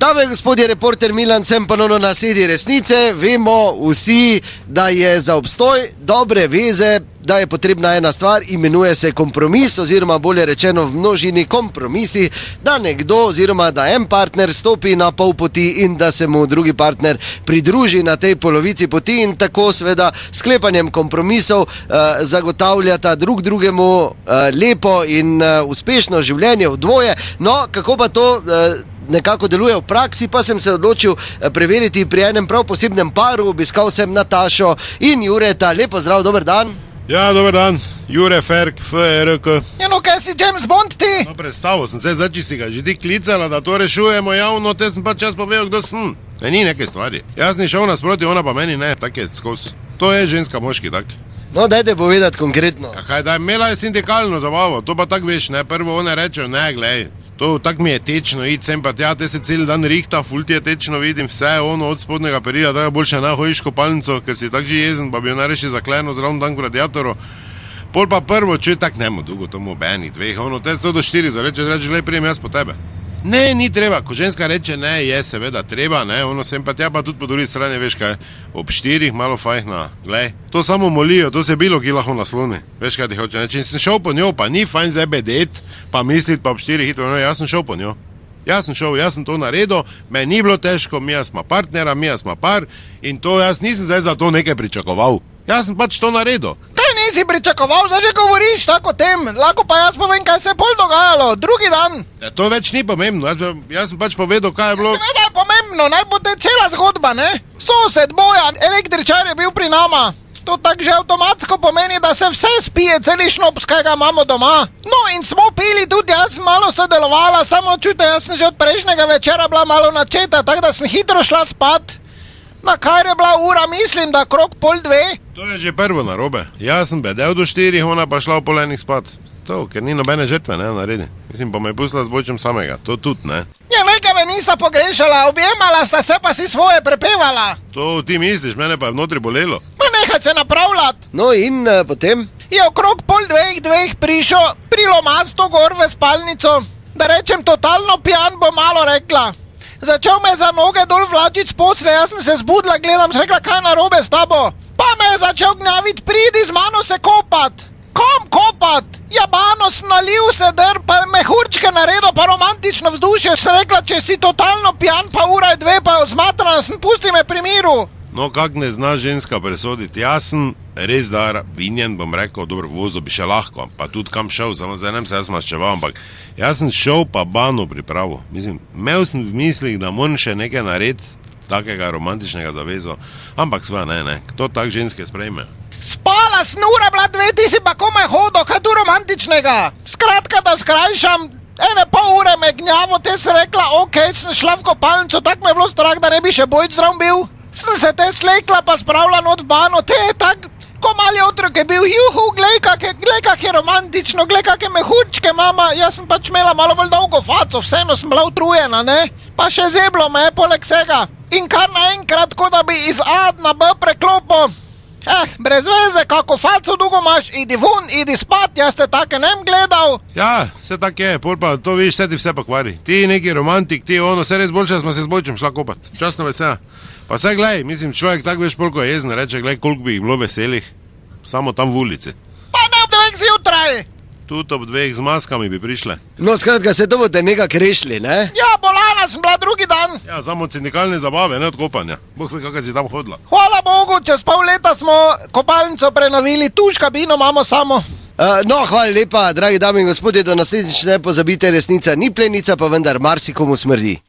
Dame in gospodje, reporter Milan, sem ponovno na sledi resnice. Vemo vsi, da je za obstoj dobre veze, da je potrebna ena stvar, imenuje se kompromis, oziroma bolje rečeno v množini kompromisi, da nekdo oziroma da en partner stopi na pol poti in da se mu drugi partner pridruži na tej polovici poti in tako seveda sklepanjem kompromisov zagotavljata drug drugemu lepo in uspešno življenje v dvoje. No, kako pa to nekako deluje v praksi, pa sem se odločil preveriti pri enem prav posebnem paru. Obiskal sem Natašo in Jureta. Lepo zdrav, dober dan. Ja, dober dan, Jure Ferk, FRK. Ja, no, kaj si James Bond ti? No, predstavil sem se, če si ga že ti klicala, da to rešujemo javno, te sem pa čas povedal, kdo sem. Ni neke stvari. Jaz ni šel nasproti, ona pa meni ne, tak je skozi. To je ženska moški, tak. No, dajte povedati konkretno. Ja, kaj daj, imela je sindikalno zabavo, to pa tak veš, ne, prvo one rečejo, ne, glej. To tak mi je tečno, id sem pa tja, te se cel dan rihta, ful ti je tečno, vidim vse ono od spodnega perila, tako boljše ne hojiš kopalnico, ker si tak že jezen, pa bi jo nareši zakleno zraven dan k radiatoru. Pol pa prvo, če tak nemo dugo, to mu benih dveh, ono, te 100 do 4 zareče, glej, prijem jaz po tebe. Ne, ni treba, ko ženska reče ne, je seveda treba, ne, ono sem pa tja pa tudi po drugi strani, veš kaj, ob 4 malo fajhna, glej, to samo molijo, to se bilo, ki lahko nasloni, veš kaj ti hoče, ne, če sem šel po njo, pa ni fajn zebe det, pa mislit pa ob 4 hitro, no, jaz sem šel po njo, jaz sem to naredil, meni ni bilo težko, mi smo partnera, mi smo par in to jaz nisem zdaj za to nekaj pričakoval, jaz sem pač to naredil. Nisi pričakoval, zdaj že govoriš tako o tem, lahko pa jaz povem, kaj se je pol dogajalo, drugi dan. Ja, to več ni pomembno, jaz sem pač povedal, kaj je bilo. Seveda je pomembno, naj bo te cela zgodba, ne? Sosed Bojan, električar je bil pri nama. To tak že avtomatsko pomeni, da se vse spije, celi šnops, kaj ga imamo doma. No in smo pili tudi, jaz sem malo sodelovala, samo čujte, jaz sem že od prejšnjega večera bila malo načeta, tako da sem hitro šla spat. Na kar je bila ura, mislim, da krog 1:30. To je že prvo narobe. Jaz sem bedel do 4, ona pa šla v pol enih spat. To, ker ni nobene žrtve, ne, naredi. Mislim, pa me je pustila z bojčem samega, to tudi, ne. Ja, nekaj me nista pogrešala, objemala sta se, pa si svoje prepevala. To ti misliš, mene pa je vnotri bolelo. Ma nehaj se napravljat. No in potem? Je okrog 1:30 prišel prilomasto gor v spalnico. Da rečem, totalno pijan, bo malo rekla. Začel me za noge dol vlačit spocle, jaz sem se zbudila, gledam, sem rekla, kaj narobe s tabo. Pa me je začel gnjavit, pridi z mano se kopat. Kom kopat? Jabano sem nalil seder, pa mehurčke naredil, pa romantično vzdušje, sem rekla, če si totalno pijan, pa ura je 2, pa zmatrana sem, pusti me pri miru. No, kak ne zna ženska presoditi, jaz sem res dar vinjen, bom rekel, dobro, vozo bi še lahko, pa tudi kam šel, samo zdaj nem se jaz maščeval, ampak jaz sem šel pa bano pripravo. Mislim, imel sem v mislih, da moram še nekaj narediti, takega romantičnega zavezo, ampak sva ne, to tak ženske sprejme. Spala sem, ura bila 2, ti si pa komaj hodo, kaj tu romantičnega? Skratka, da skrajšam, 1,5 ure me gnjavo, te sem rekla, okej, sem šla v kopalnico, tak me je bilo strah, da ne bi še bojč zraven bil. Sem se te slekla pa spravila not v bano, te je tak, ko mali otrok je bil, juhu, glej kak je romantično, glej kake mehurčke mama, jaz sem pač imela malo bolj dolgo faco, vseeno sem bila utrujena, ne, pa še zeblo me je poleg vsega. In kar naenkrat, ko da bi iz A na B preklopil, brez veze, kako faco dolgo imaš, idi vun, idi spat, jaz te take nem gledal. Ja, vse tak je, pol pa to viš, vse ti vse pokvari, ti neki romantik, ti ono, vse res boljše, smo se z bojčem šla kopat, časno vesela. Pa saj glej, mislim, človek tak veš polko je jezen, reče, glej, koliko bi jih bilo veselih, samo tam v ulici. Pa ne ob 2 zjutraj. Tudi ob 2 z maskami bi prišle. No, skratka, se to boste nekako rešili, ne? Ja, bolana sem bila drugi dan. Ja, samo od sindikalne zabave, ne od kopanja. Bog ve, kakaj si tam hodila. Hvala Bogu, čez pol leta smo kopalnico prenovili, tuš kabino imamo samo. No, hvala lepa, dragi dame in gospodje, do naslednjič ne pozabite, resnica ni plenica, pa vendar marsikomu smrdi.